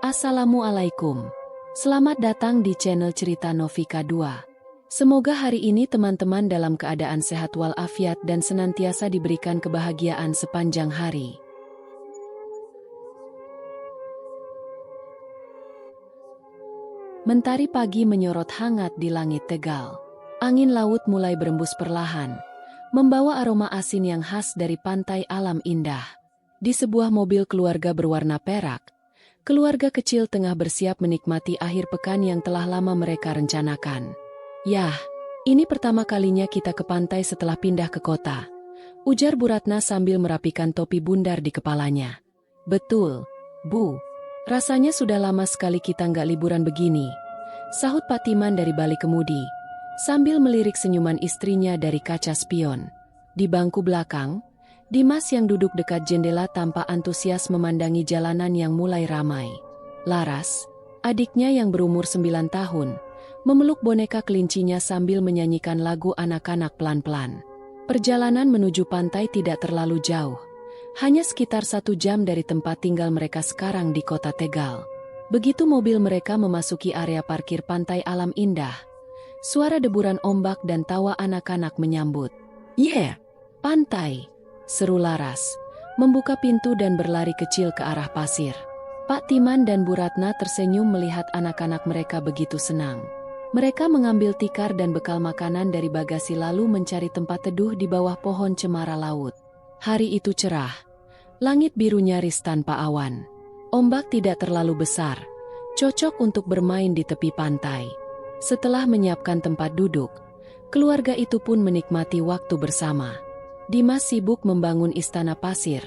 Assalamualaikum. Selamat datang di channel Cerita Novika 2. Semoga hari ini teman-teman dalam keadaan sehat walafiat dan senantiasa diberikan kebahagiaan sepanjang hari. Mentari pagi menyorot hangat di langit Tegal. Angin laut mulai berembus perlahan, membawa aroma asin yang khas dari pantai alam indah. Di sebuah mobil keluarga berwarna perak, keluarga kecil tengah bersiap menikmati akhir pekan yang telah lama mereka rencanakan. Yah, ini pertama kalinya kita ke pantai setelah pindah ke kota, ujar Bu Ratna sambil merapikan topi bundar di kepalanya. Betul, Bu. Rasanya sudah lama sekali kita nggak liburan begini, sahut Pak Timan dari balik kemudi, sambil melirik senyuman istrinya dari kaca spion. Di bangku belakang, Dimas yang duduk dekat jendela tampak antusias memandangi jalanan yang mulai ramai. Laras, adiknya yang berumur 9 tahun, memeluk boneka kelincinya sambil menyanyikan lagu anak-anak pelan-pelan. Perjalanan menuju pantai tidak terlalu jauh, hanya sekitar 1 jam dari tempat tinggal mereka sekarang di kota Tegal. Begitu mobil mereka memasuki area parkir pantai alam indah, suara deburan ombak dan tawa anak-anak menyambut. "Yeah, pantai!" seru Laras, membuka pintu dan berlari kecil ke arah pasir. Pak Timan dan Bu Ratna tersenyum melihat anak-anak mereka begitu senang. Mereka mengambil tikar dan bekal makanan dari bagasi lalu mencari tempat teduh di bawah pohon cemara laut. Hari itu cerah, langit biru nyaris tanpa awan. Ombak tidak terlalu besar, cocok untuk bermain di tepi pantai. Setelah menyiapkan tempat duduk, keluarga itu pun menikmati waktu bersama. Dimas sibuk membangun istana pasir,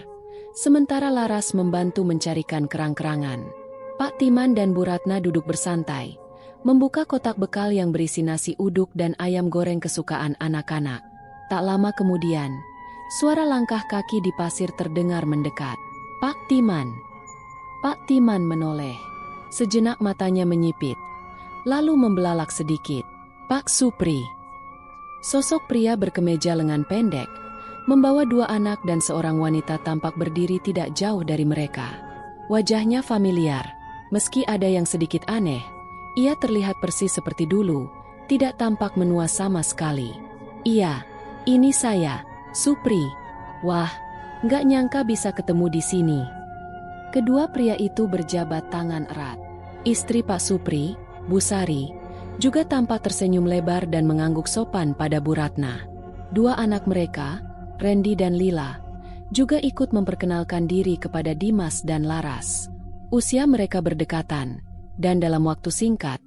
sementara Laras membantu mencarikan kerang-kerangan. Pak Timan dan Bu Ratna duduk bersantai, membuka kotak bekal yang berisi nasi uduk dan ayam goreng kesukaan anak-anak. Tak lama kemudian, suara langkah kaki di pasir terdengar mendekat. "Pak Timan." Pak Timan menoleh. Sejenak matanya menyipit, lalu membelalak sedikit. "Pak Supri." Sosok pria berkemeja lengan pendek, membawa 2 anak dan seorang wanita tampak berdiri tidak jauh dari mereka. Wajahnya familiar, meski ada yang sedikit aneh. Ia terlihat persis seperti dulu, tidak tampak menua sama sekali. "Iya, ini saya, Supri." "Wah, nggak nyangka bisa ketemu di sini." Kedua pria itu berjabat tangan erat. Istri Pak Supri, Bu Sari, juga tampak tersenyum lebar dan mengangguk sopan pada Bu Ratna. 2 anak mereka, Randy dan Lila, juga ikut memperkenalkan diri kepada Dimas dan Laras. Usia mereka berdekatan, dan dalam waktu singkat,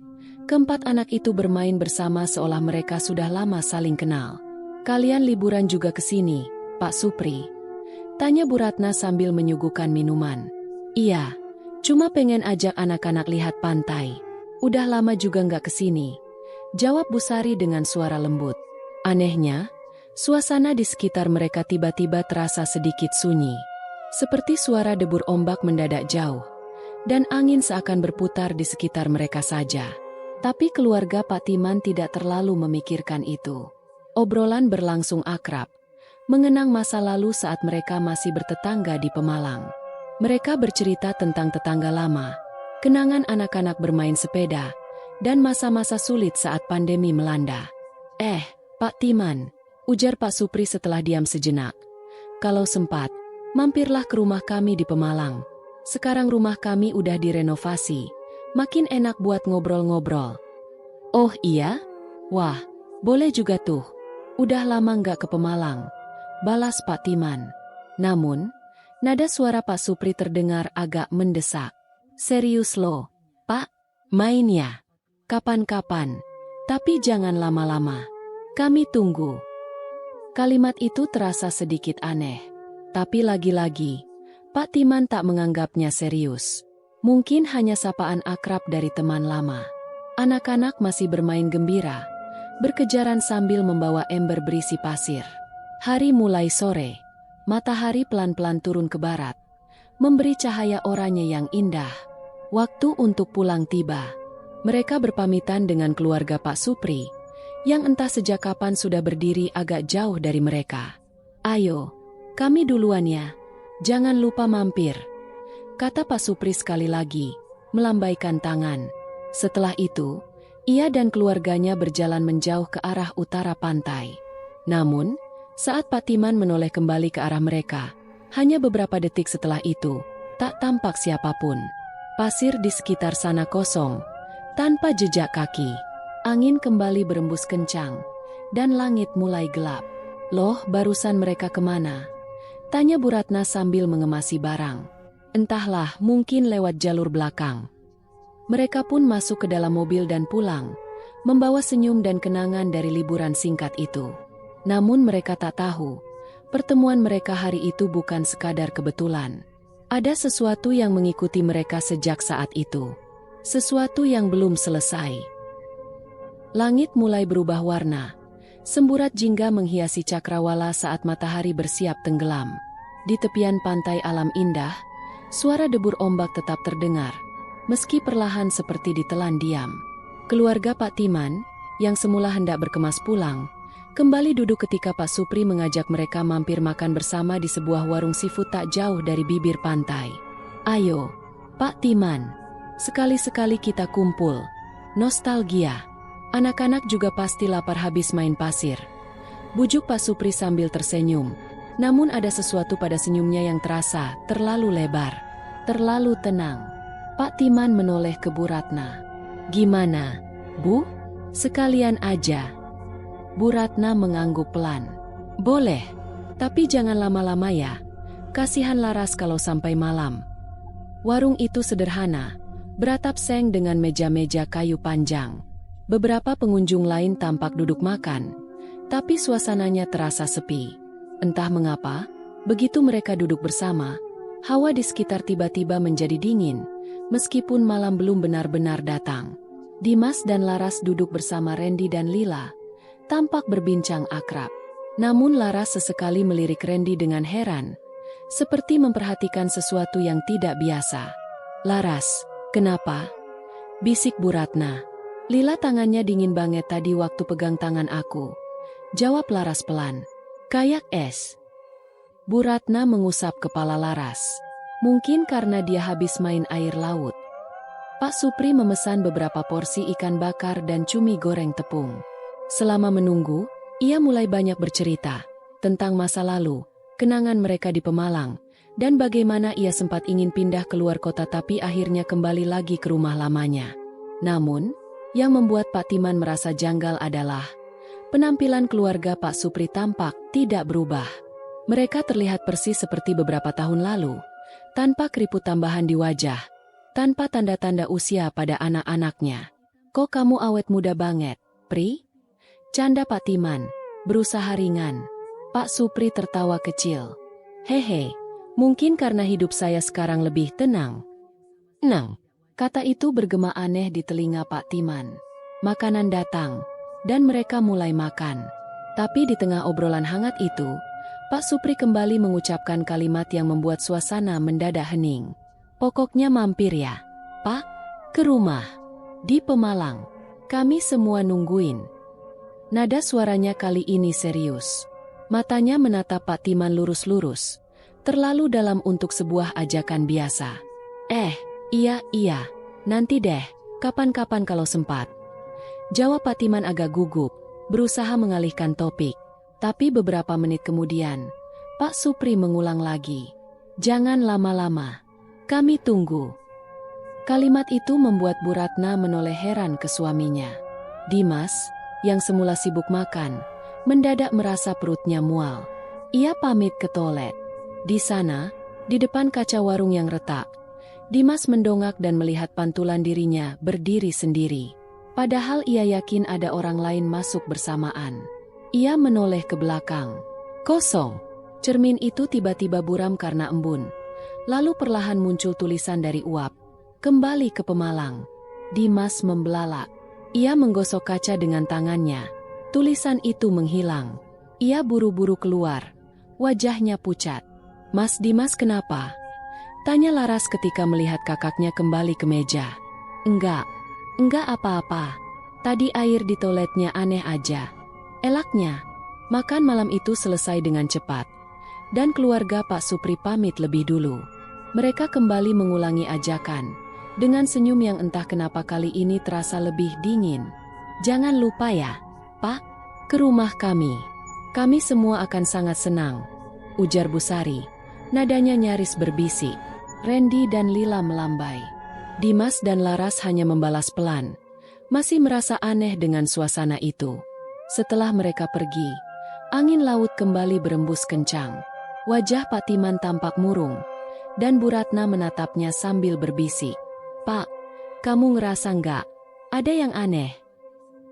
keempat anak itu bermain bersama seolah mereka sudah lama saling kenal. "Kalian liburan juga ke sini, Pak Supri?" tanya Bu Ratna sambil menyuguhkan minuman. "Iya, cuma pengen ajak anak-anak lihat pantai. Udah lama juga nggak ke sini," jawab Bu Sari dengan suara lembut. Anehnya, suasana di sekitar mereka tiba-tiba terasa sedikit sunyi. Seperti suara debur ombak mendadak jauh, dan angin seakan berputar di sekitar mereka saja. Tapi keluarga Pak Timan tidak terlalu memikirkan itu. Obrolan berlangsung akrab, mengenang masa lalu saat mereka masih bertetangga di Pemalang. Mereka bercerita tentang tetangga lama, kenangan anak-anak bermain sepeda, dan masa-masa sulit saat pandemi melanda. Pak Timan," ujar Pak Supri setelah diam sejenak. "Kalau sempat, mampirlah ke rumah kami di Pemalang. Sekarang rumah kami udah direnovasi, makin enak buat ngobrol-ngobrol." "Oh iya? Wah, boleh juga tuh. Udah lama nggak ke Pemalang," balas Pak Timan. Namun, nada suara Pak Supri terdengar agak mendesak. "Serius loh, Pak? Main ya? Kapan-kapan. Tapi jangan lama-lama. Kami tunggu." Kalimat itu terasa sedikit aneh, tapi lagi-lagi, Pak Timan tak menganggapnya serius. Mungkin hanya sapaan akrab dari teman lama. Anak-anak masih bermain gembira, berkejaran sambil membawa ember berisi pasir. Hari mulai sore, matahari pelan-pelan turun ke barat, memberi cahaya oranye yang indah. Waktu untuk pulang tiba. Mereka berpamitan dengan keluarga Pak Supri, yang entah sejak kapan sudah berdiri agak jauh dari mereka. "Ayo, kami duluan ya. Jangan lupa mampir," kata Pak Supri sekali lagi, melambaikan tangan. Setelah itu, ia dan keluarganya berjalan menjauh ke arah utara pantai. Namun, saat Pak Timan menoleh kembali ke arah mereka, hanya beberapa detik setelah itu, tak tampak siapapun. Pasir di sekitar sana kosong, tanpa jejak kaki. Angin kembali berembus kencang, dan langit mulai gelap. "Loh, barusan mereka kemana?" tanya Bu Ratna sambil mengemasi barang. "Entahlah, mungkin lewat jalur belakang." Mereka pun masuk ke dalam mobil dan pulang, membawa senyum dan kenangan dari liburan singkat itu. Namun mereka tak tahu, pertemuan mereka hari itu bukan sekadar kebetulan. Ada sesuatu yang mengikuti mereka sejak saat itu. Sesuatu yang belum selesai. Langit mulai berubah warna. Semburat jingga menghiasi cakrawala saat matahari bersiap tenggelam. Di tepian pantai alam indah, suara debur ombak tetap terdengar, meski perlahan seperti ditelan diam. Keluarga Pak Timan, yang semula hendak berkemas pulang, kembali duduk ketika Pak Supri mengajak mereka mampir makan bersama di sebuah warung seafood tak jauh dari bibir pantai. "Ayo, Pak Timan, sekali-sekali kita kumpul. Nostalgia. Anak-anak juga pasti lapar habis main pasir," bujuk Pak Supri sambil tersenyum. Namun ada sesuatu pada senyumnya yang terasa terlalu lebar, terlalu tenang. Pak Timan menoleh ke Bu Ratna. "Gimana, Bu? Sekalian aja." Bu Ratna mengangguk pelan. "Boleh, tapi jangan lama-lama ya. Kasihan Laras kalau sampai malam." Warung itu sederhana, beratap seng dengan meja-meja kayu panjang. Beberapa pengunjung lain tampak duduk makan, tapi suasananya terasa sepi. Entah mengapa, begitu mereka duduk bersama, hawa di sekitar tiba-tiba menjadi dingin, meskipun malam belum benar-benar datang. Dimas dan Laras duduk bersama Randy dan Lila, tampak berbincang akrab. Namun Laras sesekali melirik Randy dengan heran, seperti memperhatikan sesuatu yang tidak biasa. "Laras, kenapa?" bisik Bu Ratna. "Lila tangannya dingin banget tadi waktu pegang tangan aku," jawab Laras pelan. "Kayak es." Bu Ratna mengusap kepala Laras. Mungkin karena dia habis main air laut. Pak Supri memesan beberapa porsi ikan bakar dan cumi goreng tepung. Selama menunggu, ia mulai banyak bercerita tentang masa lalu, kenangan mereka di Pemalang, dan bagaimana ia sempat ingin pindah keluar kota tapi akhirnya kembali lagi ke rumah lamanya. Namun, yang membuat Pak Timan merasa janggal adalah penampilan keluarga Pak Supri tampak tidak berubah. Mereka terlihat persis seperti beberapa tahun lalu, tanpa keriput tambahan di wajah, tanpa tanda-tanda usia pada anak-anaknya. "Kok kamu awet muda banget, Pri?" canda Pak Timan, berusaha ringan. Pak Supri tertawa kecil. "Hehe, mungkin karena hidup saya sekarang lebih tenang." "Nang." Kata itu bergema aneh di telinga Pak Timan. Makanan datang, dan mereka mulai makan. Tapi di tengah obrolan hangat itu, Pak Supri kembali mengucapkan kalimat yang membuat suasana mendadak hening. "Pokoknya mampir ya, Pak, ke rumah. Di Pemalang. Kami semua nungguin." Nada suaranya kali ini serius. Matanya menatap Pak Timan lurus-lurus, terlalu dalam untuk sebuah ajakan biasa. Iya, nanti deh, kapan-kapan kalau sempat," jawab Pak Timan agak gugup, berusaha mengalihkan topik. Tapi beberapa menit kemudian, Pak Supri mengulang lagi. "Jangan lama-lama. Kami tunggu." Kalimat itu membuat Bu Ratna menoleh heran ke suaminya. Dimas, yang semula sibuk makan, mendadak merasa perutnya mual. Ia pamit ke toilet. Di sana, di depan kaca warung yang retak, Dimas mendongak dan melihat pantulan dirinya berdiri sendiri. Padahal ia yakin ada orang lain masuk bersamaan. Ia menoleh ke belakang. Kosong. Cermin itu tiba-tiba buram karena embun. Lalu perlahan muncul tulisan dari uap. "Kembali ke Pemalang." Dimas membelalak. Ia menggosok kaca dengan tangannya. Tulisan itu menghilang. Ia buru-buru keluar. Wajahnya pucat. "Mas Dimas kenapa?" tanya Laras ketika melihat kakaknya kembali ke meja. Enggak apa-apa. Tadi air di toiletnya aneh aja." Elaknya, makan malam itu selesai dengan cepat. Dan keluarga Pak Supri pamit lebih dulu. Mereka kembali mengulangi ajakan, dengan senyum yang entah kenapa kali ini terasa lebih dingin. "Jangan lupa ya, Pak, ke rumah kami. Kami semua akan sangat senang," ujar Busari. Nadanya nyaris berbisik. Randy dan Lila melambai. Dimas dan Laras hanya membalas pelan, masih merasa aneh dengan suasana itu. Setelah mereka pergi, angin laut kembali berembus kencang. Wajah Pak Timan tampak murung, dan Bu Ratna menatapnya sambil berbisik. "Pak, kamu ngerasa nggak ada yang aneh?"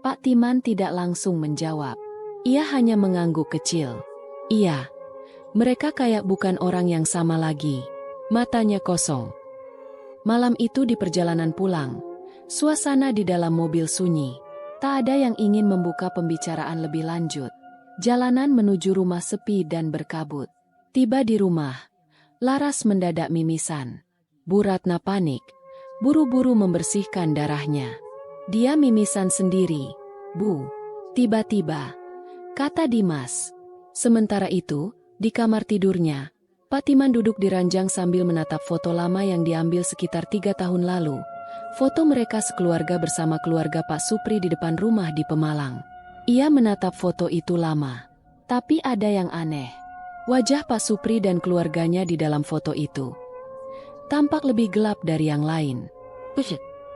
Pak Timan tidak langsung menjawab. Ia hanya mengangguk kecil. "Iya, mereka kayak bukan orang yang sama lagi." Matanya kosong. Malam itu di perjalanan pulang, suasana di dalam mobil sunyi. Tak ada yang ingin membuka pembicaraan lebih lanjut. Jalanan menuju rumah sepi dan berkabut. Tiba di rumah, Laras mendadak mimisan. Bu Ratna panik, buru-buru membersihkan darahnya. "Dia mimisan sendiri, Bu," tiba-tiba kata Dimas. Sementara itu, di kamar tidurnya, Pak Timan duduk di ranjang sambil menatap foto lama yang diambil sekitar 3 tahun lalu. Foto mereka sekeluarga bersama keluarga Pak Supri di depan rumah di Pemalang. Ia menatap foto itu lama. Tapi ada yang aneh. Wajah Pak Supri dan keluarganya di dalam foto itu tampak lebih gelap dari yang lain.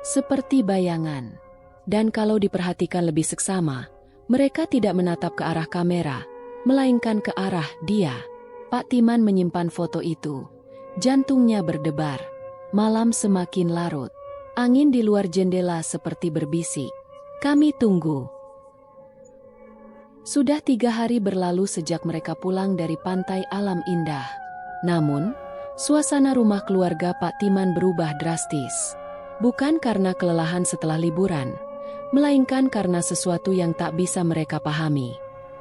Seperti bayangan. Dan kalau diperhatikan lebih seksama, mereka tidak menatap ke arah kamera, melainkan ke arah dia. Pak Timan menyimpan foto itu. Jantungnya berdebar. Malam semakin larut. Angin di luar jendela seperti berbisik. "Kami tunggu." Sudah 3 hari berlalu sejak mereka pulang dari pantai alam indah. Namun, suasana rumah keluarga Pak Timan berubah drastis. Bukan karena kelelahan setelah liburan, melainkan karena sesuatu yang tak bisa mereka pahami.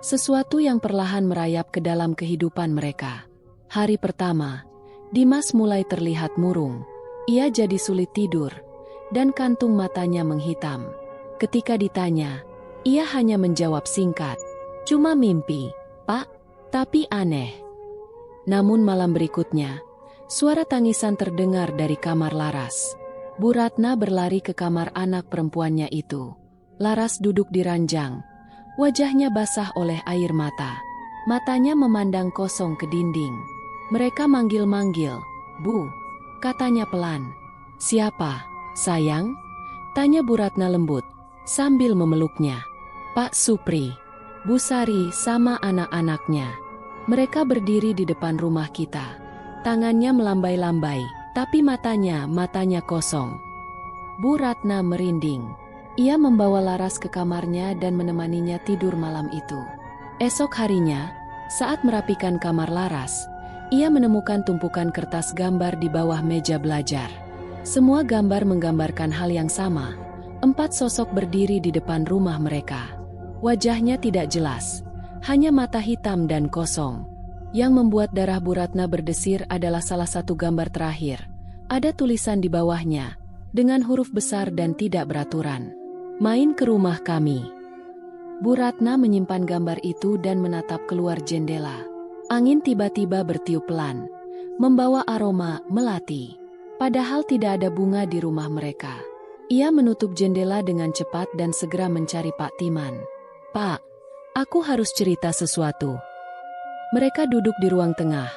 Sesuatu yang perlahan merayap ke dalam kehidupan mereka. Hari pertama, Dimas mulai terlihat murung. Ia jadi sulit tidur, dan kantung matanya menghitam. Ketika ditanya, ia hanya menjawab singkat, "Cuma mimpi, Pak." Tapi aneh. Namun malam berikutnya, suara tangisan terdengar dari kamar Laras. Bu Ratna berlari ke kamar anak perempuannya itu. Laras duduk di ranjang. Wajahnya basah oleh air mata. Matanya memandang kosong ke dinding. Mereka manggil-manggil. "Bu," katanya pelan. "Siapa, sayang?" tanya Bu Ratna lembut, sambil memeluknya. "Pak Supri, Busari sama anak-anaknya. Mereka berdiri di depan rumah kita." Tangannya melambai-lambai, tapi matanya kosong. Bu Ratna merinding. Ia membawa Laras ke kamarnya dan menemaninya tidur malam itu. Esok harinya, saat merapikan kamar Laras, ia menemukan tumpukan kertas gambar di bawah meja belajar. Semua gambar menggambarkan hal yang sama. 4 sosok berdiri di depan rumah mereka. Wajahnya tidak jelas, hanya mata hitam dan kosong. Yang membuat darah Bu Ratna berdesir adalah salah satu gambar terakhir. Ada tulisan di bawahnya, dengan huruf besar dan tidak beraturan. "Main ke rumah kami." Bu Ratna menyimpan gambar itu dan menatap keluar jendela. Angin tiba-tiba bertiup pelan, membawa aroma melati. Padahal tidak ada bunga di rumah mereka. Ia menutup jendela dengan cepat dan segera mencari Pak Timan. "Pak, aku harus cerita sesuatu." Mereka duduk di ruang tengah,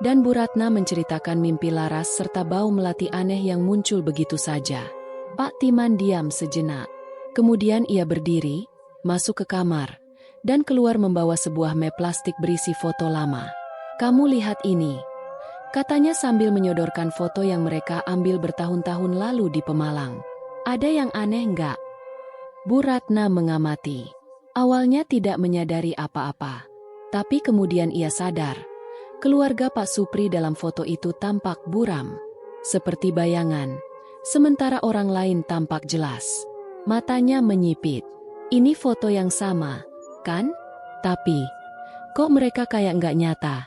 dan Bu Ratna menceritakan mimpi Laras serta bau melati aneh yang muncul begitu saja. Pak Timan diam sejenak. Kemudian ia berdiri, masuk ke kamar, dan keluar membawa sebuah map plastik berisi foto lama. "Kamu lihat ini," katanya sambil menyodorkan foto yang mereka ambil bertahun-tahun lalu di Pemalang. "Ada yang aneh enggak?" Bu Ratna mengamati. Awalnya tidak menyadari apa-apa. Tapi kemudian ia sadar. Keluarga Pak Supri dalam foto itu tampak buram. Seperti bayangan. Sementara orang lain tampak jelas. Matanya menyipit. "Ini foto yang sama, kan? Tapi, kok mereka kayak nggak nyata?"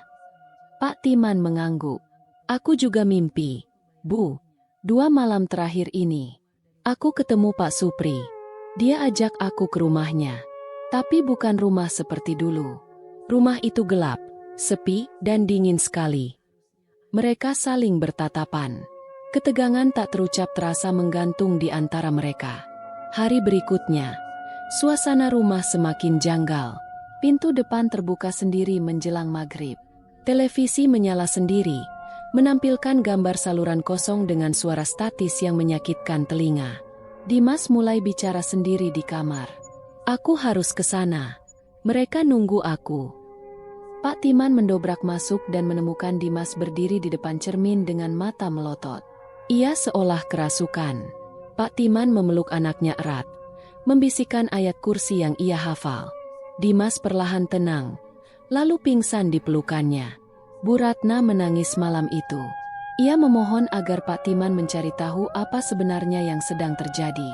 Pak Timan mengangguk. "Aku juga mimpi, Bu. 2 malam terakhir ini. Aku ketemu Pak Supri. Dia ajak aku ke rumahnya. Tapi bukan rumah seperti dulu. Rumah itu gelap, sepi, dan dingin sekali." Mereka saling bertatapan. Ketegangan tak terucap terasa menggantung di antara mereka. Hari berikutnya, suasana rumah semakin janggal. Pintu depan terbuka sendiri menjelang maghrib. Televisi menyala sendiri, menampilkan gambar saluran kosong dengan suara statis yang menyakitkan telinga. Dimas mulai bicara sendiri di kamar. "Aku harus ke sana. Mereka nunggu aku." Pak Timan mendobrak masuk dan menemukan Dimas berdiri di depan cermin dengan mata melotot. Ia seolah kerasukan. Pak Timan memeluk anaknya erat, membisikkan ayat kursi yang ia hafal. Dimas perlahan tenang, lalu pingsan di pelukannya. Bu Ratna menangis malam itu. Ia memohon agar Pak Timan mencari tahu apa sebenarnya yang sedang terjadi.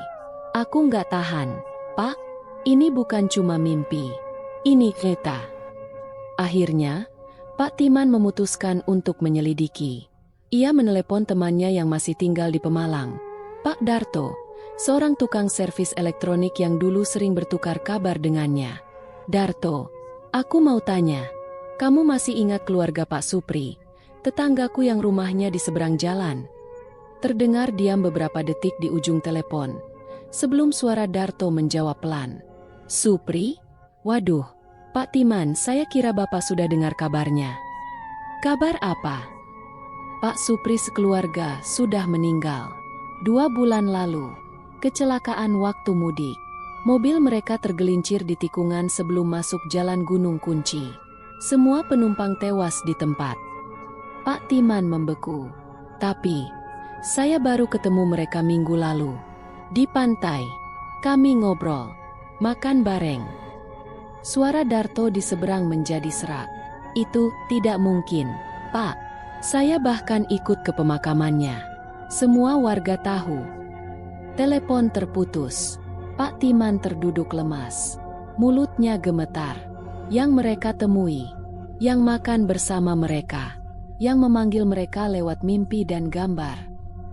"Aku nggak tahan, Pak. Ini bukan cuma mimpi. Ini nyata." Akhirnya, Pak Timan memutuskan untuk menyelidiki. Ia menelepon temannya yang masih tinggal di Pemalang, Pak Darto, seorang tukang servis elektronik yang dulu sering bertukar kabar dengannya. "Darto, aku mau tanya, kamu masih ingat keluarga Pak Supri, tetanggaku yang rumahnya di seberang jalan?" Terdengar diam beberapa detik di ujung telepon, sebelum suara Darto menjawab pelan. "Supri? Waduh, Pak Timan, saya kira Bapak sudah dengar kabarnya." "Kabar apa?" "Pak Supri sekeluarga sudah meninggal 2 bulan lalu. Kecelakaan waktu mudik. Mobil mereka tergelincir di tikungan sebelum masuk jalan Gunung Kunci. Semua penumpang tewas di tempat." Pak Timan membeku. "Tapi, saya baru ketemu mereka minggu lalu. Di pantai. Kami ngobrol, makan bareng." Suara Darto di seberang menjadi serak. "Itu tidak mungkin, Pak. Saya bahkan ikut ke pemakamannya. Semua warga tahu." Telepon terputus. Pak Timan terduduk lemas. Mulutnya gemetar. Yang mereka temui, yang makan bersama mereka, yang memanggil mereka lewat mimpi dan gambar,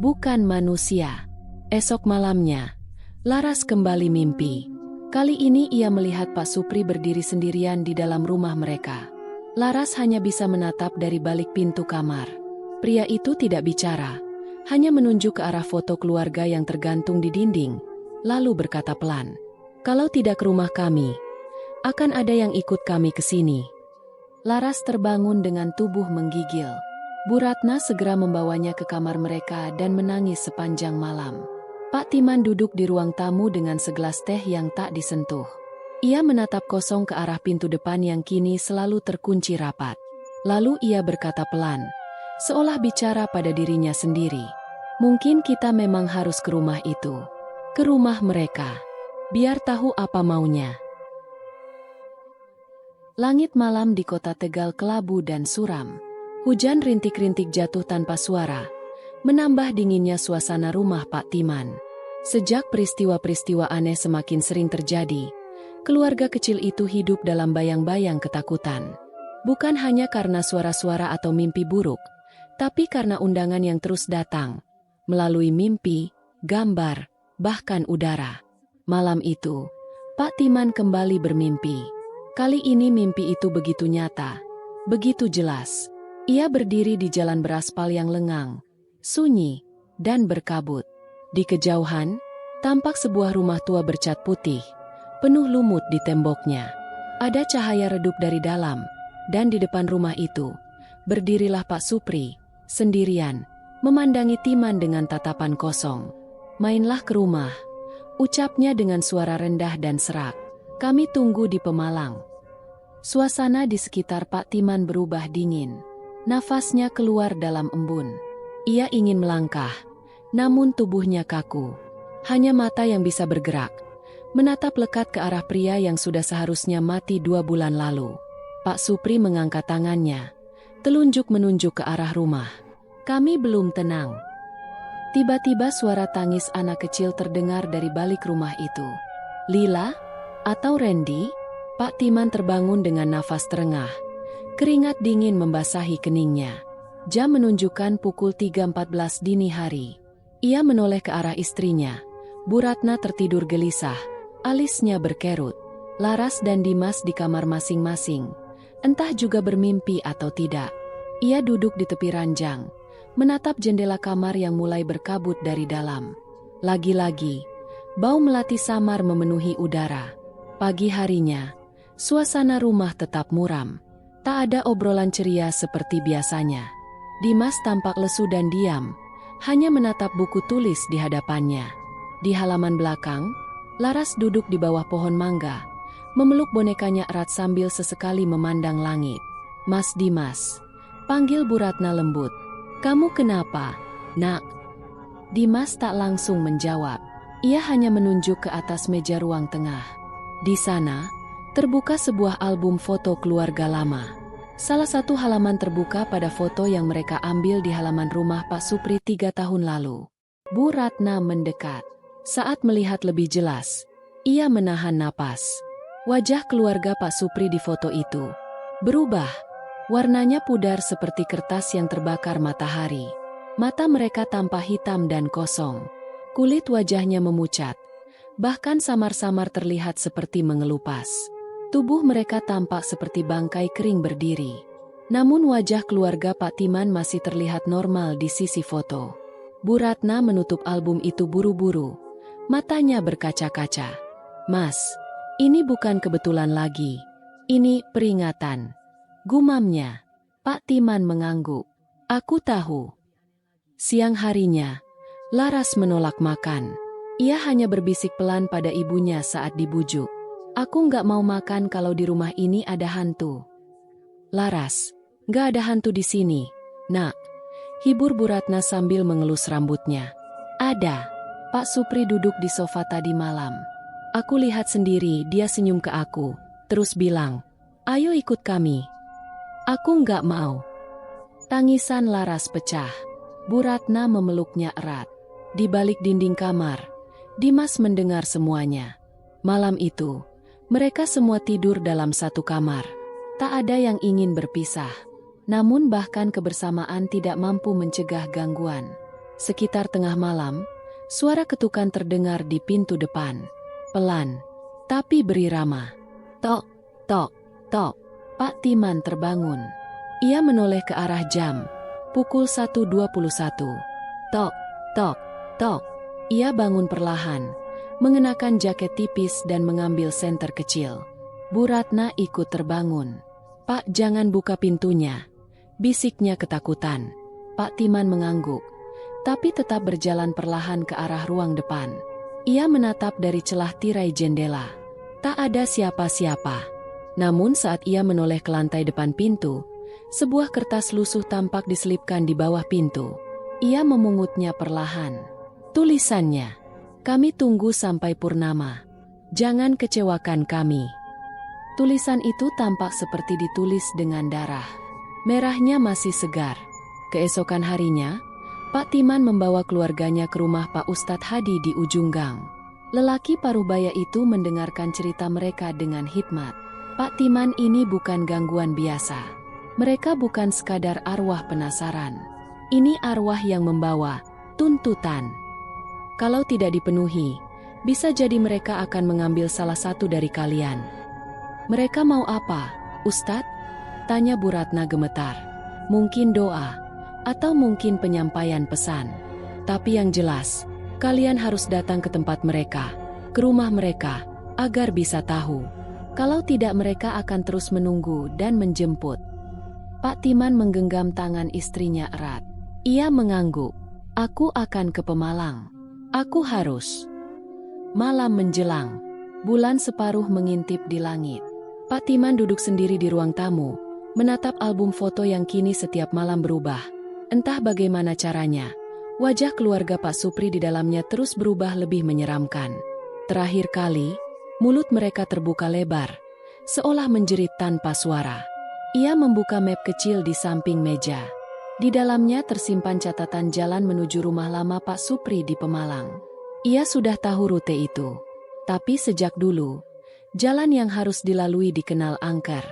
bukan manusia. Esok malamnya, Laras kembali mimpi. Kali ini ia melihat Pak Supri berdiri sendirian di dalam rumah mereka. Laras hanya bisa menatap dari balik pintu kamar. Pria itu tidak bicara, hanya menunjuk ke arah foto keluarga yang tergantung di dinding, lalu berkata pelan, "Kalau tidak ke rumah kami, akan ada yang ikut kami ke sini." Laras terbangun dengan tubuh menggigil. Bu Ratna segera membawanya ke kamar mereka dan menangis sepanjang malam. Pak Timan duduk di ruang tamu dengan segelas teh yang tak disentuh. Ia menatap kosong ke arah pintu depan yang kini selalu terkunci rapat. Lalu ia berkata pelan, seolah bicara pada dirinya sendiri. "Mungkin kita memang harus ke rumah itu. Ke rumah mereka. Biar tahu apa maunya." Langit malam di kota Tegal kelabu dan suram. Hujan rintik-rintik jatuh tanpa suara, menambah dinginnya suasana rumah Pak Timan. Sejak peristiwa-peristiwa aneh semakin sering terjadi, keluarga kecil itu hidup dalam bayang-bayang ketakutan. Bukan hanya karena suara-suara atau mimpi buruk, tapi karena undangan yang terus datang, melalui mimpi, gambar, bahkan udara. Malam itu, Pak Timan kembali bermimpi. Kali ini mimpi itu begitu nyata, begitu jelas. Ia berdiri di jalan beraspal yang lengang, sunyi, dan berkabut. Di kejauhan, tampak sebuah rumah tua bercat putih, penuh lumut di temboknya. Ada cahaya redup dari dalam, dan di depan rumah itu, berdirilah Pak Supri, sendirian, memandangi Timan dengan tatapan kosong. "Mainlah ke rumah," ucapnya dengan suara rendah dan serak. "Kami tunggu di Pemalang." Suasana di sekitar Pak Timan berubah dingin. Nafasnya keluar dalam embun. Ia ingin melangkah, namun tubuhnya kaku. Hanya mata yang bisa bergerak, menatap lekat ke arah pria yang sudah seharusnya mati 2 bulan lalu. Pak Supri mengangkat tangannya, telunjuk menunjuk ke arah rumah. "Kami belum tenang." Tiba-tiba suara tangis anak kecil terdengar dari balik rumah itu. "Lila? Atau Randy?" Pak Timan terbangun dengan nafas terengah. Keringat dingin membasahi keningnya. Jam menunjukkan pukul 3.14 dini hari. Ia menoleh ke arah istrinya. Bu Ratna tertidur gelisah, alisnya berkerut. Laras dan Dimas di kamar masing-masing. Entah juga bermimpi atau tidak. Ia duduk di tepi ranjang, menatap jendela kamar yang mulai berkabut dari dalam. Lagi-lagi, bau melati samar memenuhi udara. Pagi harinya, suasana rumah tetap muram. Tak ada obrolan ceria seperti biasanya. Dimas tampak lesu dan diam, hanya menatap buku tulis di hadapannya. Di halaman belakang, Laras duduk di bawah pohon mangga, memeluk bonekanya erat sambil sesekali memandang langit. "Mas Dimas," panggil Bu Ratna lembut. "Kamu kenapa, Nak?" Dimas tak langsung menjawab. Ia hanya menunjuk ke atas meja ruang tengah. Di sana, terbuka sebuah album foto keluarga lama. Salah satu halaman terbuka pada foto yang mereka ambil di halaman rumah Pak Supri 3 tahun lalu. Bu Ratna mendekat. Saat melihat lebih jelas, ia menahan napas. Wajah keluarga Pak Supri di foto itu berubah. Warnanya pudar seperti kertas yang terbakar matahari. Mata mereka tampak hitam dan kosong. Kulit wajahnya memucat. Bahkan samar-samar terlihat seperti mengelupas. Tubuh mereka tampak seperti bangkai kering berdiri. Namun wajah keluarga Pak Timan masih terlihat normal di sisi foto. Bu Ratna menutup album itu buru-buru. Matanya berkaca-kaca. "Mas, ini bukan kebetulan lagi. Ini peringatan," gumamnya. Pak Timan mengangguk. "Aku tahu." Siang harinya, Laras menolak makan. Ia hanya berbisik pelan pada ibunya saat dibujuk. "Aku nggak mau makan kalau di rumah ini ada hantu." "Laras, nggak ada hantu di sini, Nak," hibur Bu Ratna sambil mengelus rambutnya. "Ada. Pak Supri duduk di sofa tadi malam. Aku lihat sendiri, dia senyum ke aku, terus bilang, 'Ayo ikut kami.' Aku nggak mau." Tangisan Laras pecah. Bu Ratna memeluknya erat. Di balik dinding kamar, Dimas mendengar semuanya. Malam itu, mereka semua tidur dalam satu kamar. Tak ada yang ingin berpisah. Namun bahkan kebersamaan tidak mampu mencegah gangguan. Sekitar tengah malam, suara ketukan terdengar di pintu depan. Pelan, tapi berirama. Tok, tok, tok. Pak Timan terbangun. Ia menoleh ke arah jam. Pukul 1.21. Tok, tok, tok. Ia bangun perlahan, mengenakan jaket tipis dan mengambil senter kecil. Bu Ratna ikut terbangun. "Pak, jangan buka pintunya," bisiknya ketakutan. Pak Timan mengangguk, tapi tetap berjalan perlahan ke arah ruang depan. Ia menatap dari celah tirai jendela. Tak ada siapa-siapa. Namun saat ia menoleh ke lantai depan pintu, sebuah kertas lusuh tampak diselipkan di bawah pintu. Ia memungutnya perlahan. Tulisannya, "Kami tunggu sampai purnama. Jangan kecewakan kami." Tulisan itu tampak seperti ditulis dengan darah. Merahnya masih segar. Keesokan harinya, Pak Timan membawa keluarganya ke rumah Pak Ustadz Hadi di ujung gang. Lelaki paruh baya itu mendengarkan cerita mereka dengan hikmat. Pak Timan ini bukan gangguan biasa. Mereka bukan sekadar arwah penasaran. Ini arwah yang membawa tuntutan. Kalau tidak dipenuhi, bisa jadi mereka akan mengambil salah satu dari kalian. "Mereka mau apa, Ustadz?" tanya Bu Ratna gemetar. "Mungkin doa, atau mungkin penyampaian pesan. Tapi yang jelas, kalian harus datang ke tempat mereka, ke rumah mereka, agar bisa tahu. Kalau tidak mereka akan terus menunggu dan menjemput." Pak Timan menggenggam tangan istrinya erat. Ia mengangguk. "Aku akan ke Pemalang. Aku harus." Malam menjelang. Bulan separuh mengintip di langit. Pak Timan duduk sendiri di ruang tamu, menatap album foto yang kini setiap malam berubah. Entah bagaimana caranya, wajah keluarga Pak Supri di dalamnya terus berubah lebih menyeramkan. Terakhir kali, mulut mereka terbuka lebar, seolah menjerit tanpa suara. Ia membuka map kecil di samping meja. Di dalamnya tersimpan catatan jalan menuju rumah lama Pak Supri di Pemalang. Ia sudah tahu rute itu. Tapi sejak dulu, jalan yang harus dilalui dikenal angker.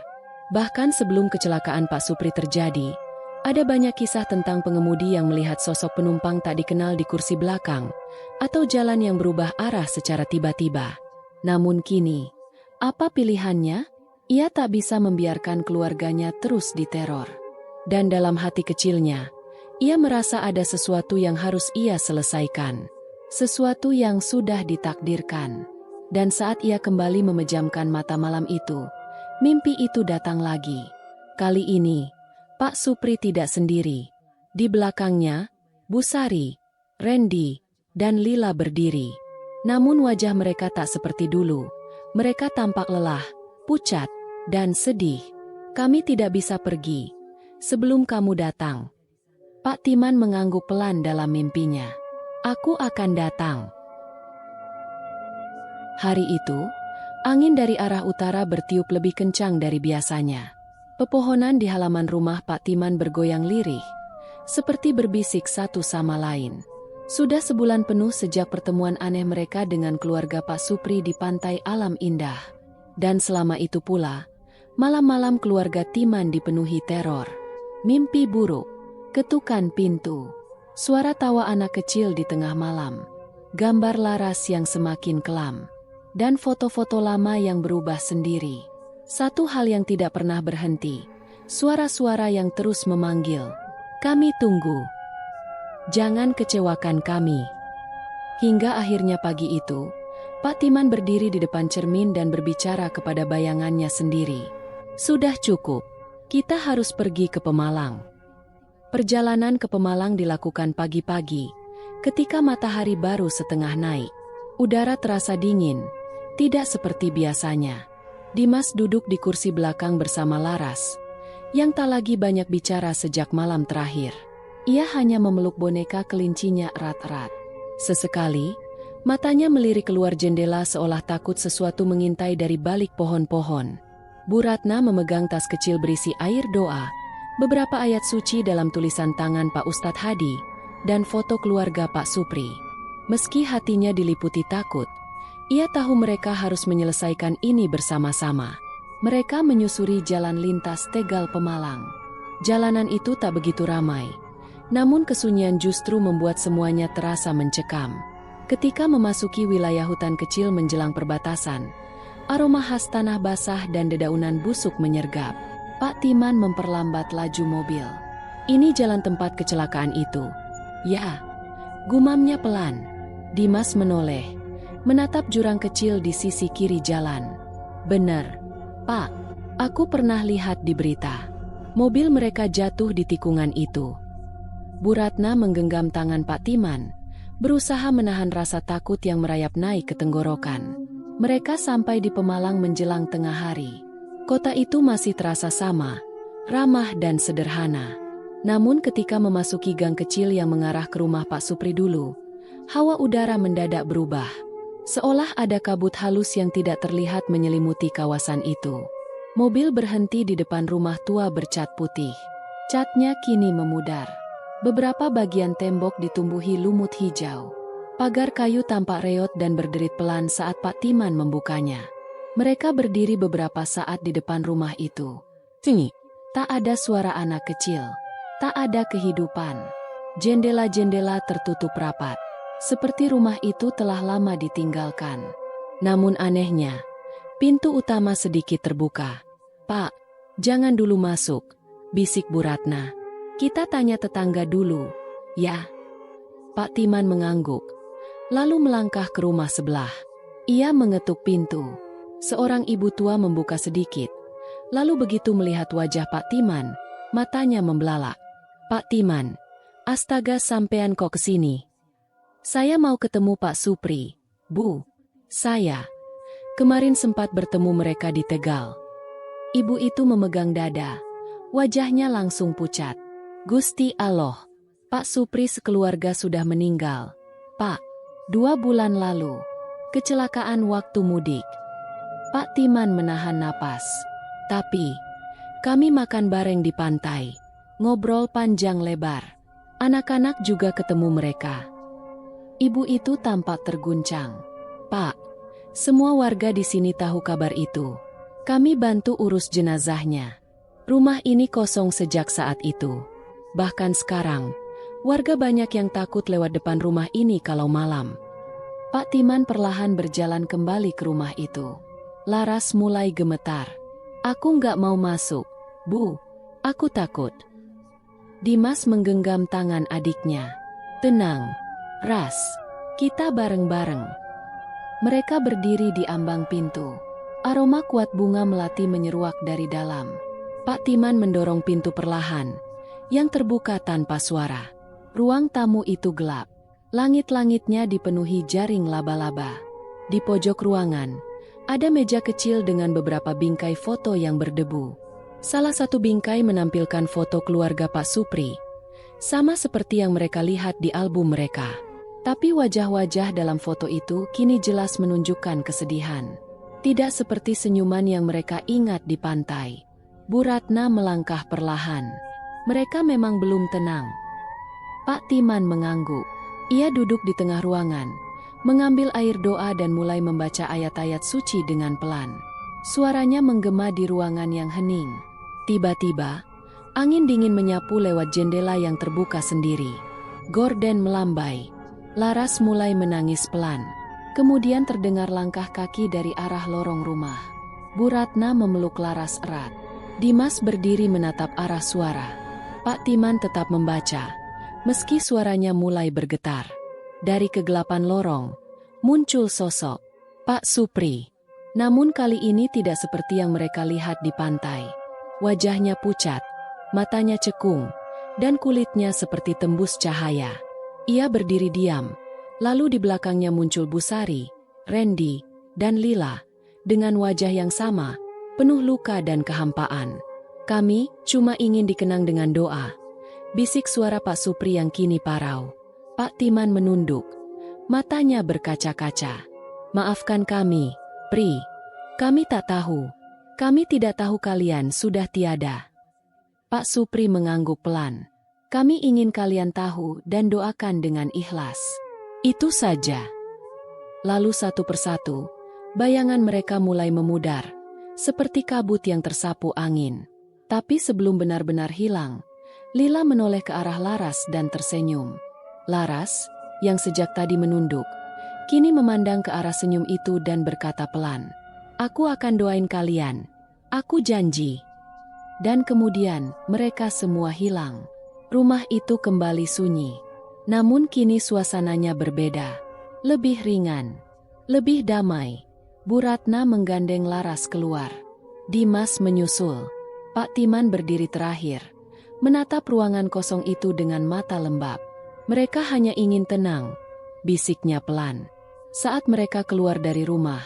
Bahkan sebelum kecelakaan Pak Supri terjadi, ada banyak kisah tentang pengemudi yang melihat sosok penumpang tak dikenal di kursi belakang, atau jalan yang berubah arah secara tiba-tiba. Namun kini, apa pilihannya? Ia tak bisa membiarkan keluarganya terus diteror. Dan dalam hati kecilnya, Ia merasa ada sesuatu yang harus ia selesaikan. Sesuatu yang sudah ditakdirkan. Dan saat ia kembali memejamkan mata malam itu, mimpi itu datang lagi. Kali ini, Pak Supri tidak sendiri. Di belakangnya, Bu Sari, Randy, dan Lila berdiri. Namun wajah mereka tak seperti dulu. Mereka tampak lelah, pucat, dan sedih. Kami tidak bisa pergi sebelum kamu datang. Pak Timan mengangguk pelan dalam mimpinya. Aku akan datang. Hari itu, angin dari arah utara bertiup lebih kencang dari biasanya. Pepohonan di halaman rumah Pak Timan bergoyang lirih, seperti berbisik satu sama lain. Sudah sebulan penuh sejak pertemuan aneh mereka dengan keluarga Pak Supri di Pantai Alam Indah. Dan selama itu pula, malam-malam keluarga Timan dipenuhi teror. Mimpi buruk, ketukan pintu, suara tawa anak kecil di tengah malam, gambar laras yang semakin kelam, dan foto-foto lama yang berubah sendiri. Satu hal yang tidak pernah berhenti, suara-suara yang terus memanggil, "Kami tunggu. Jangan kecewakan kami." Hingga akhirnya pagi itu, Pak Timan berdiri di depan cermin dan berbicara kepada bayangannya sendiri. Sudah cukup, kita harus pergi ke Pemalang. Perjalanan ke Pemalang dilakukan pagi-pagi, ketika matahari baru setengah naik. Udara terasa dingin, tidak seperti biasanya. Dimas duduk di kursi belakang bersama Laras, yang tak lagi banyak bicara sejak malam terakhir. Ia hanya memeluk boneka kelincinya erat-erat. Sesekali, matanya melirik keluar jendela seolah takut sesuatu mengintai dari balik pohon-pohon. Bu Ratna memegang tas kecil berisi air doa, beberapa ayat suci dalam tulisan tangan Pak Ustadz Hadi, dan foto keluarga Pak Supri. Meski hatinya diliputi takut, ia tahu mereka harus menyelesaikan ini bersama-sama. Mereka menyusuri jalan lintas Tegal Pemalang. Jalanan itu tak begitu ramai, namun kesunyian justru membuat semuanya terasa mencekam. Ketika memasuki wilayah hutan kecil menjelang perbatasan, aroma khas tanah basah dan dedaunan busuk menyergap. Pak Timan memperlambat laju mobil. Ini jalan tempat kecelakaan itu. Ya, gumamnya pelan. Dimas menoleh, menatap jurang kecil di sisi kiri jalan. Benar, Pak. Aku pernah lihat di berita. Mobil mereka jatuh di tikungan itu. Bu Ratna menggenggam tangan Pak Timan, berusaha menahan rasa takut yang merayap naik ke tenggorokan. Mereka sampai di Pemalang menjelang tengah hari. Kota itu masih terasa sama, ramah dan sederhana. Namun ketika memasuki gang kecil yang mengarah ke rumah Pak Supri dulu, hawa udara mendadak berubah. Seolah ada kabut halus yang tidak terlihat menyelimuti kawasan itu. Mobil berhenti di depan rumah tua bercat putih. Catnya kini memudar. Beberapa bagian tembok ditumbuhi lumut hijau. Pagar kayu tampak reot dan berderit pelan saat Pak Timan membukanya. Mereka berdiri beberapa saat di depan rumah itu. Sini. Tak ada suara anak kecil. Tak ada kehidupan. Jendela-jendela tertutup rapat. Seperti rumah itu telah lama ditinggalkan. Namun anehnya, pintu utama sedikit terbuka. "Pak, jangan dulu masuk," bisik Bu Ratna. "Kita tanya tetangga dulu, ya." Pak Timan mengangguk, lalu melangkah ke rumah sebelah. Ia mengetuk pintu. Seorang ibu tua membuka sedikit. Lalu begitu melihat wajah Pak Timan, matanya membelalak. "Pak Timan, astaga sampean kok kesini?" "Saya mau ketemu Pak Supri, Bu. Saya kemarin sempat bertemu mereka di Tegal." Ibu itu memegang dada. Wajahnya langsung pucat. "Gusti Allah, Pak Supri sekeluarga sudah meninggal, Pak. 2 bulan lalu. Kecelakaan waktu mudik." Pak Timan menahan napas. "Tapi, kami makan bareng di pantai. Ngobrol panjang lebar. Anak-anak juga ketemu mereka." Ibu itu tampak terguncang. "Pak, semua warga di sini tahu kabar itu. Kami bantu urus jenazahnya. Rumah ini kosong sejak saat itu. Bahkan sekarang, warga banyak yang takut lewat depan rumah ini kalau malam." Pak Timan perlahan berjalan kembali ke rumah itu. Laras mulai gemetar. "Aku nggak mau masuk, Bu. Aku takut." Dimas menggenggam tangan adiknya. Tenang, Ras. Kita bareng-bareng. Mereka berdiri di ambang pintu. Aroma kuat bunga melati menyeruak dari dalam. Pak Timan mendorong pintu perlahan, yang terbuka tanpa suara. Ruang tamu itu gelap. Langit-langitnya dipenuhi jaring laba-laba. Di pojok ruangan, ada meja kecil dengan beberapa bingkai foto yang berdebu. Salah satu bingkai menampilkan foto keluarga Pak Supri, sama seperti yang mereka lihat di album mereka. Tapi wajah-wajah dalam foto itu kini jelas menunjukkan kesedihan. Tidak seperti senyuman yang mereka ingat di pantai. Bu Ratna melangkah perlahan. Mereka memang belum tenang. Pak Timan mengangguk. Ia duduk di tengah ruangan, mengambil air doa dan mulai membaca ayat-ayat suci dengan pelan. Suaranya menggema di ruangan yang hening. Tiba-tiba, angin dingin menyapu lewat jendela yang terbuka sendiri. Gorden melambai. Laras mulai menangis pelan. Kemudian terdengar langkah kaki dari arah lorong rumah. Bu Ratna memeluk Laras erat. Dimas berdiri menatap arah suara. Pak Timan tetap membaca, meski suaranya mulai bergetar. Dari kegelapan lorong, muncul sosok Pak Supri. Namun kali ini tidak seperti yang mereka lihat di pantai. Wajahnya pucat, matanya cekung, dan kulitnya seperti tembus cahaya. Ia berdiri diam, lalu di belakangnya muncul Bu Sari, Randy, dan Lila, dengan wajah yang sama, penuh luka dan kehampaan. Kami cuma ingin dikenang dengan doa, bisik suara Pak Supri yang kini parau. Pak Timan menunduk, matanya berkaca-kaca. Maafkan kami, Pri. Kami tak tahu. Kami tidak tahu kalian sudah tiada. Pak Supri mengangguk pelan. Kami ingin kalian tahu dan doakan dengan ikhlas. Itu saja. Lalu satu persatu, bayangan mereka mulai memudar, seperti kabut yang tersapu angin. Tapi sebelum benar-benar hilang, Lila menoleh ke arah Laras dan tersenyum. Laras, yang sejak tadi menunduk, kini memandang ke arah senyum itu dan berkata pelan, "Aku akan doain kalian. Aku janji." Dan kemudian mereka semua hilang. Rumah itu kembali sunyi. Namun kini suasananya berbeda. Lebih ringan. Lebih damai. Bu Ratna menggandeng Laras keluar. Dimas menyusul. Pak Timan berdiri terakhir, menatap ruangan kosong itu dengan mata lembab. Mereka hanya ingin tenang, bisiknya pelan. Saat mereka keluar dari rumah,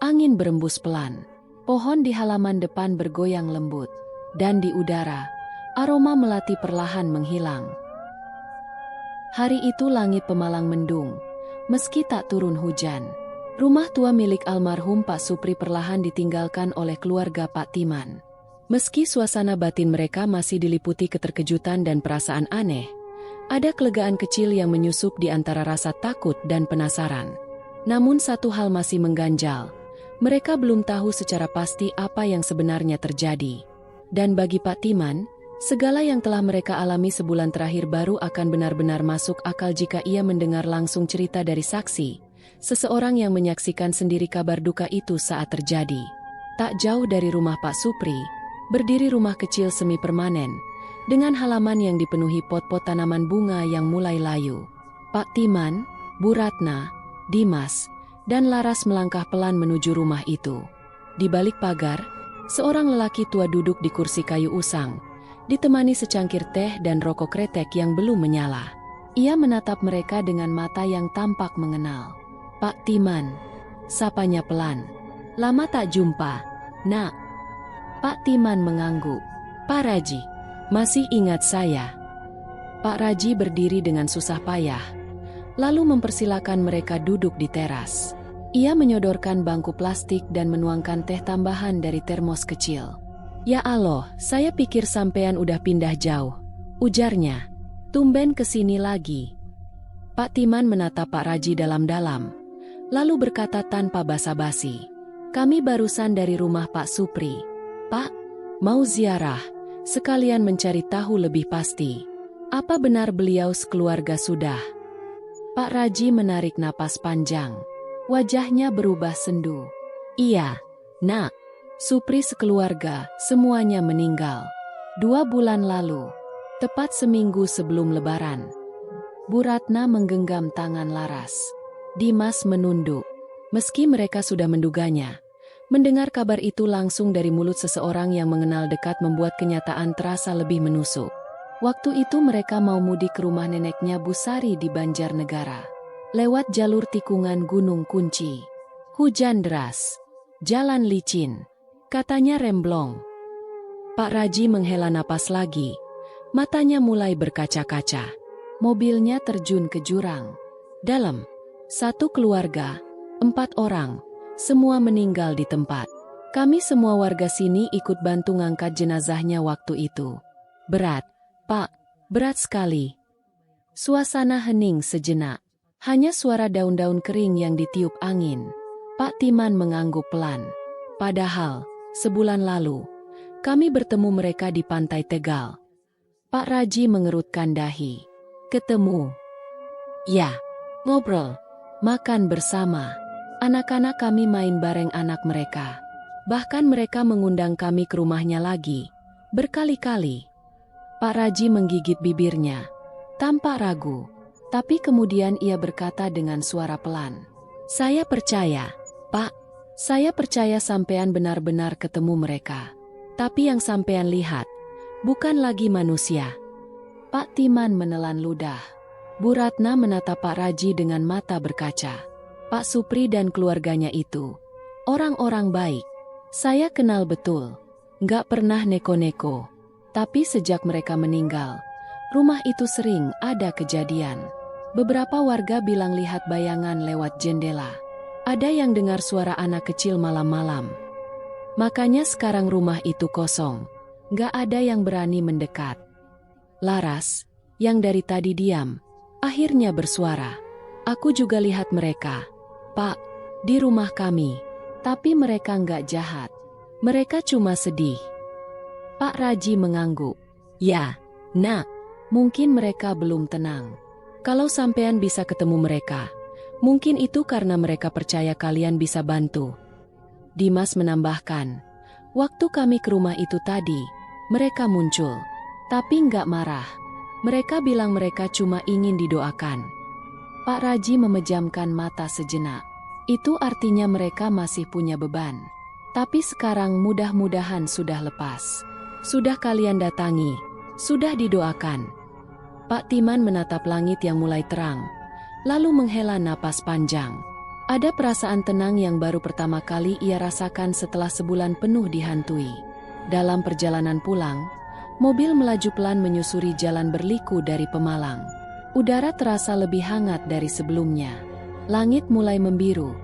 angin berembus pelan. Pohon di halaman depan bergoyang lembut, dan di udara, aroma melati perlahan menghilang. Hari itu langit pemalang mendung, meski tak turun hujan. Rumah tua milik almarhum Pak Supri perlahan ditinggalkan oleh keluarga Pak Timan. Meski suasana batin mereka masih diliputi keterkejutan dan perasaan aneh, ada kelegaan kecil yang menyusup di antara rasa takut dan penasaran. Namun satu hal masih mengganjal. Mereka belum tahu secara pasti apa yang sebenarnya terjadi. Dan bagi Pak Timan, segala yang telah mereka alami sebulan terakhir baru akan benar-benar masuk akal jika ia mendengar langsung cerita dari saksi, seseorang yang menyaksikan sendiri kabar duka itu saat terjadi. Tak jauh dari rumah Pak Supri, berdiri rumah kecil semi permanen, dengan halaman yang dipenuhi pot-pot tanaman bunga yang mulai layu. Pak Timan, Bu Ratna, Dimas, dan Laras melangkah pelan menuju rumah itu. Di balik pagar, seorang lelaki tua duduk di kursi kayu usang, ditemani secangkir teh dan rokok kretek yang belum menyala. Ia menatap mereka dengan mata yang tampak mengenal. "Pak Timan," sapanya pelan. "Lama tak jumpa, Nak." Pak Timan mengangguk. "Pak Raji, masih ingat saya?" Pak Raji berdiri dengan susah payah, lalu mempersilakan mereka duduk di teras. Ia menyodorkan bangku plastik dan menuangkan teh tambahan dari termos kecil. "Ya Allah, saya pikir sampean udah pindah jauh," ujarnya. "Tumben kesini lagi." Pak Timan menatap Pak Raji dalam-dalam, lalu berkata tanpa basa-basi, "Kami barusan dari rumah Pak Supri. Pak, mau ziarah, sekalian mencari tahu lebih pasti. Apa benar beliau sekeluarga sudah?" Pak Raji menarik napas panjang. Wajahnya berubah sendu. "Iya, Nak. Supri sekeluarga, semuanya meninggal 2 bulan lalu." Tepat seminggu sebelum Lebaran. Bu Ratna menggenggam tangan Laras. Dimas menunduk. Meski mereka sudah menduganya, mendengar kabar itu langsung dari mulut seseorang yang mengenal dekat membuat kenyataan terasa lebih menusuk. Waktu itu mereka mau mudik ke rumah neneknya Bu Sari di Banjarnegara. Lewat jalur tikungan Gunung Kunci. Hujan deras. Jalan licin. Katanya remblong. Pak Raji menghela napas lagi. Matanya mulai berkaca-kaca. Mobilnya terjun ke jurang. Dalam. Satu keluarga. 4 orang. Semua meninggal di tempat. Kami semua warga sini ikut bantu ngangkat jenazahnya waktu itu. Berat, Pak. Berat sekali. Suasana hening sejenak. Hanya suara daun-daun kering yang ditiup angin. Pak Timan mengangguk pelan. Padahal, sebulan lalu, kami bertemu mereka di Pantai Tegal. Pak Raji mengerutkan dahi. Ketemu. Ya, ngobrol. Makan bersama. Anak-anak kami main bareng anak mereka. Bahkan mereka mengundang kami ke rumahnya lagi. Berkali-kali. Pak Raji menggigit bibirnya. Tanpa ragu. Tapi kemudian ia berkata dengan suara pelan. Saya percaya, Pak. Saya percaya sampean benar-benar ketemu mereka. Tapi yang sampean lihat, bukan lagi manusia. Pak Timan menelan ludah. Bu Ratna menatap Pak Raji dengan mata berkaca. Pak Supri dan keluarganya itu, orang-orang baik. Saya kenal betul. Nggak pernah neko-neko. Tapi sejak mereka meninggal, rumah itu sering ada kejadian. Beberapa warga bilang lihat bayangan lewat jendela. Ada yang dengar suara anak kecil malam-malam. Makanya sekarang rumah itu kosong. Nggak ada yang berani mendekat. Laras, yang dari tadi diam, akhirnya bersuara. Aku juga lihat mereka, Pak, di rumah kami. Tapi mereka nggak jahat. Mereka cuma sedih. Pak Raji mengangguk. Ya, Nak, mungkin mereka belum tenang. Kalau sampean bisa ketemu mereka, mungkin itu karena mereka percaya kalian bisa bantu. Dimas menambahkan, waktu kami ke rumah itu tadi, mereka muncul, tapi nggak marah. Mereka bilang mereka cuma ingin didoakan. Pak Raji memejamkan mata sejenak. Itu artinya mereka masih punya beban. Tapi sekarang mudah-mudahan sudah lepas. Sudah kalian datangi, sudah didoakan. Pak Timan menatap langit yang mulai terang, lalu menghela napas panjang. Ada perasaan tenang yang baru pertama kali ia rasakan setelah sebulan penuh dihantui. Dalam perjalanan pulang, mobil melaju pelan menyusuri jalan berliku dari Pemalang. Udara terasa lebih hangat dari sebelumnya. Langit mulai membiru,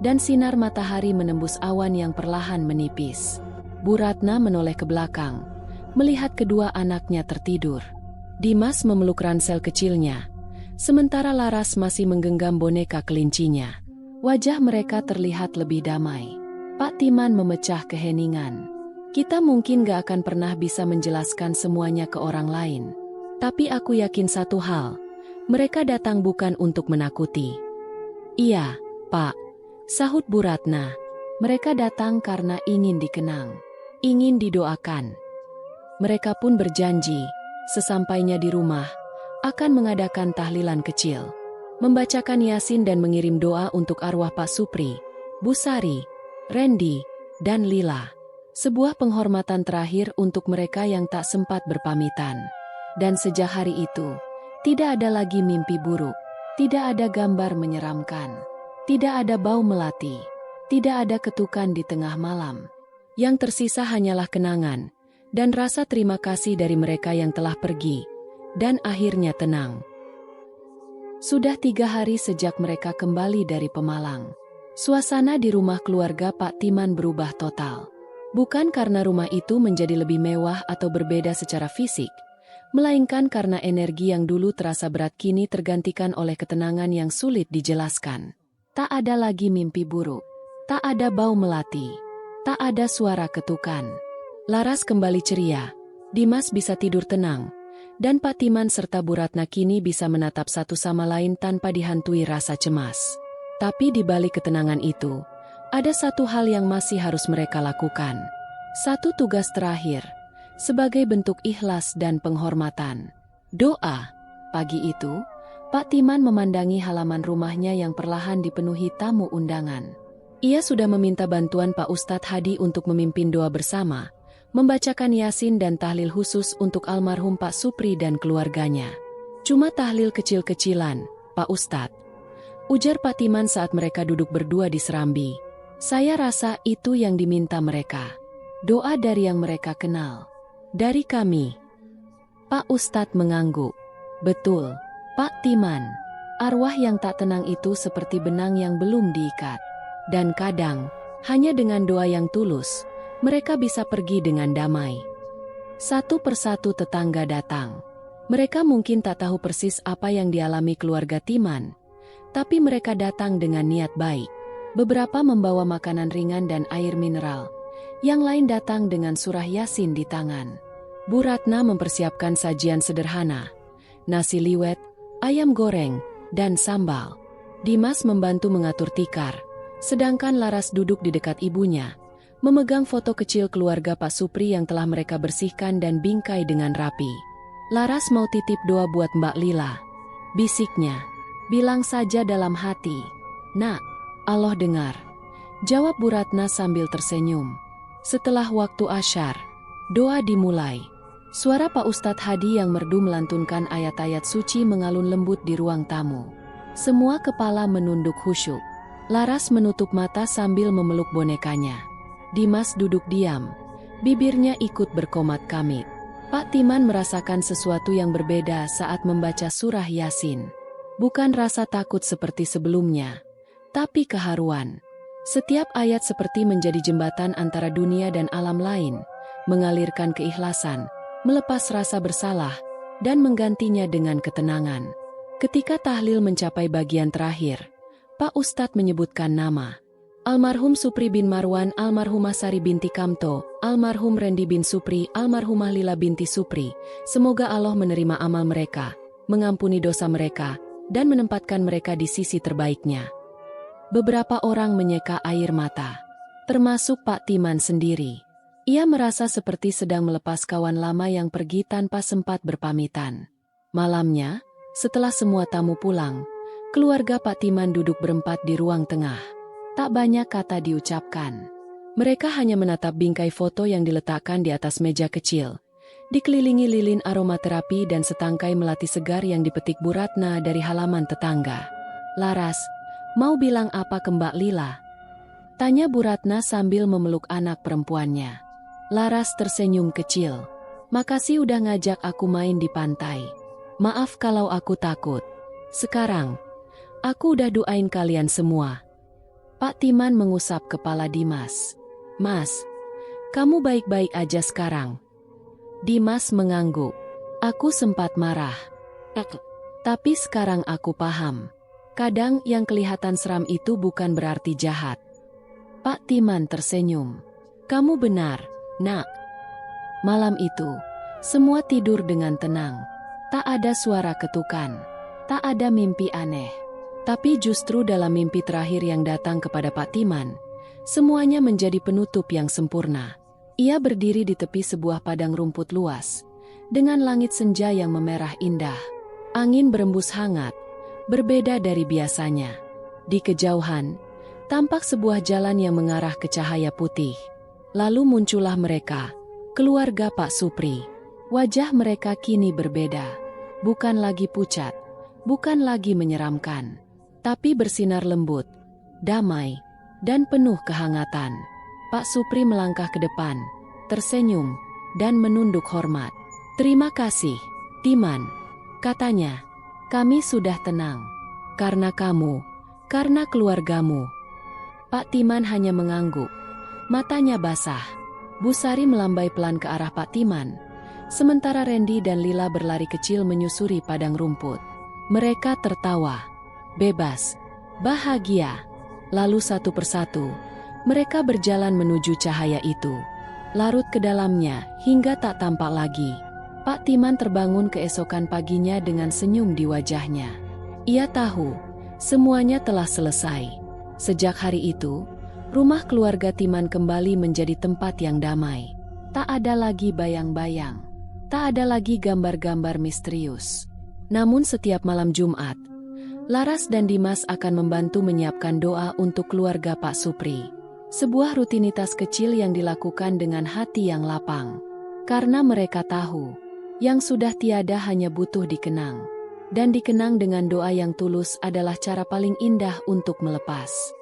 dan sinar matahari menembus awan yang perlahan menipis. Bu Ratna menoleh ke belakang, melihat kedua anaknya tertidur. Dimas memeluk ransel kecilnya, sementara Laras masih menggenggam boneka kelincinya. Wajah mereka terlihat lebih damai. Pak Timan memecah keheningan. Kita mungkin gak akan pernah bisa menjelaskan semuanya ke orang lain. Tapi aku yakin satu hal, mereka datang bukan untuk menakuti. Iya, Pak, sahut Bu Ratna. Mereka datang karena ingin dikenang, ingin didoakan. Mereka pun berjanji, sesampainya di rumah, akan mengadakan tahlilan kecil. Membacakan Yasin dan mengirim doa untuk arwah Pak Supri, Bu Sari, Randy, dan Lila. Sebuah penghormatan terakhir untuk mereka yang tak sempat berpamitan. Dan sejak hari itu, tidak ada lagi mimpi buruk, tidak ada gambar menyeramkan, tidak ada bau melati, tidak ada ketukan di tengah malam. Yang tersisa hanyalah kenangan, dan rasa terima kasih dari mereka yang telah pergi, dan akhirnya tenang. Sudah 3 hari sejak mereka kembali dari Pemalang. Suasana di rumah keluarga Pak Timan berubah total. Bukan karena rumah itu menjadi lebih mewah atau berbeda secara fisik, melainkan karena energi yang dulu terasa berat kini tergantikan oleh ketenangan yang sulit dijelaskan. Tak ada lagi mimpi buruk, tak ada bau melati, tak ada suara ketukan. Laras kembali ceria, Dimas bisa tidur tenang, dan Pak Timan serta Bu Ratna kini bisa menatap satu sama lain tanpa dihantui rasa cemas. Tapi di balik ketenangan itu, ada satu hal yang masih harus mereka lakukan. Satu tugas terakhir, sebagai bentuk ikhlas dan penghormatan. Doa. Pagi itu, Pak Timan memandangi halaman rumahnya yang perlahan dipenuhi tamu undangan. Ia sudah meminta bantuan Pak Ustadz Hadi untuk memimpin doa bersama, membacakan Yasin dan tahlil khusus untuk almarhum Pak Supri dan keluarganya. Cuma tahlil kecil-kecilan, Pak Ustadz, ujar Pak Timan saat mereka duduk berdua di serambi. Saya rasa itu yang diminta mereka. Doa dari yang mereka kenal. Dari kami. Pak Ustadz mengangguk. Betul, Pak Timan. Arwah yang tak tenang itu seperti benang yang belum diikat. Dan kadang, hanya dengan doa yang tulus, mereka bisa pergi dengan damai. Satu persatu tetangga datang. Mereka mungkin tak tahu persis apa yang dialami keluarga Timan, tapi mereka datang dengan niat baik. Beberapa membawa makanan ringan dan air mineral. Yang lain datang dengan surah Yasin di tangan. Bu Ratna mempersiapkan sajian sederhana. Nasi liwet, ayam goreng, dan sambal. Dimas membantu mengatur tikar, sedangkan Laras duduk di dekat ibunya, memegang foto kecil keluarga Pak Supri yang telah mereka bersihkan dan bingkai dengan rapi. Laras mau titip doa buat Mbak Lila. Bisiknya, bilang saja dalam hati. Nak, Allah dengar. Jawab Bu Ratna sambil tersenyum. Setelah waktu asyar, doa dimulai. Suara Pak Ustadz Hadi yang merdu melantunkan ayat-ayat suci mengalun lembut di ruang tamu. Semua kepala menunduk khusyuk. Laras menutup mata sambil memeluk bonekanya. Dimas duduk diam. Bibirnya ikut berkomat kamit. Pak Timan merasakan sesuatu yang berbeda saat membaca surah Yasin. Bukan rasa takut seperti sebelumnya, tapi keharuan. Setiap ayat seperti menjadi jembatan antara dunia dan alam lain, mengalirkan keikhlasan, melepas rasa bersalah, dan menggantinya dengan ketenangan. Ketika tahlil mencapai bagian terakhir, Pak Ustadz menyebutkan nama. Almarhum Supri bin Marwan, almarhumah Sari binti Kamto, almarhum Rendi bin Supri, almarhumah Lila binti Supri. Semoga Allah menerima amal mereka, mengampuni dosa mereka, dan menempatkan mereka di sisi terbaiknya. Beberapa orang menyeka air mata, termasuk Pak Timan sendiri. Ia merasa seperti sedang melepas kawan lama yang pergi tanpa sempat berpamitan. Malamnya, setelah semua tamu pulang, keluarga Pak Timan duduk berempat di ruang tengah. Tak banyak kata diucapkan. Mereka hanya menatap bingkai foto yang diletakkan di atas meja kecil, dikelilingi lilin aromaterapi dan setangkai melati segar yang dipetik Bu Ratna dari halaman tetangga. Laras, mau bilang apa ke Mbak Lila? Tanya Bu Ratna sambil memeluk anak perempuannya. Laras tersenyum kecil. Makasih udah ngajak aku main di pantai. Maaf kalau aku takut. Sekarang, aku udah doain kalian semua. Pak Timan mengusap kepala Dimas. Mas, kamu baik-baik aja sekarang? Dimas mengangguk. Aku sempat marah. Tapi sekarang aku paham. Kadang yang kelihatan seram itu bukan berarti jahat. Pak Timan tersenyum. Kamu benar, Nak. Malam itu, semua tidur dengan tenang. Tak ada suara ketukan. Tak ada mimpi aneh. Tapi justru dalam mimpi terakhir yang datang kepada Pak Timan, semuanya menjadi penutup yang sempurna. Ia berdiri di tepi sebuah padang rumput luas, dengan langit senja yang memerah indah. Angin berembus hangat, berbeda dari biasanya. Di kejauhan, tampak sebuah jalan yang mengarah ke cahaya putih. Lalu muncullah mereka, keluarga Pak Supri. Wajah mereka kini berbeda. Bukan lagi pucat, bukan lagi menyeramkan, tapi bersinar lembut, damai, dan penuh kehangatan. Pak Supri melangkah ke depan, tersenyum, dan menunduk hormat. Terima kasih, Timan, katanya. Kami sudah tenang. Karena kamu, karena keluargamu. Pak Timan hanya mengangguk. Matanya basah. Bu Sari melambai pelan ke arah Pak Timan, sementara Rendi dan Lila berlari kecil menyusuri padang rumput. Mereka tertawa. Bebas. Bahagia. Lalu satu persatu, mereka berjalan menuju cahaya itu. Larut ke dalamnya, hingga tak tampak lagi. Pak Timan terbangun keesokan paginya dengan senyum di wajahnya. Ia tahu, semuanya telah selesai. Sejak hari itu, rumah keluarga Timan kembali menjadi tempat yang damai. Tak ada lagi bayang-bayang. Tak ada lagi gambar-gambar misterius. Namun setiap malam Jumat, Laras dan Dimas akan membantu menyiapkan doa untuk keluarga Pak Supri. Sebuah rutinitas kecil yang dilakukan dengan hati yang lapang. Karena mereka tahu, yang sudah tiada hanya butuh dikenang. Dan dikenang dengan doa yang tulus adalah cara paling indah untuk melepas.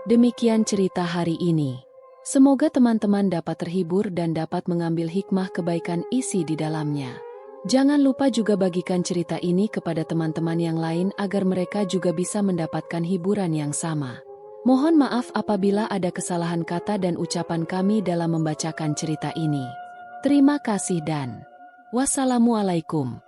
Demikian cerita hari ini. Semoga teman-teman dapat terhibur dan dapat mengambil hikmah kebaikan isi di dalamnya. Jangan lupa juga bagikan cerita ini kepada teman-teman yang lain agar mereka juga bisa mendapatkan hiburan yang sama. Mohon maaf apabila ada kesalahan kata dan ucapan kami dalam membacakan cerita ini. Terima kasih dan wassalamualaikum.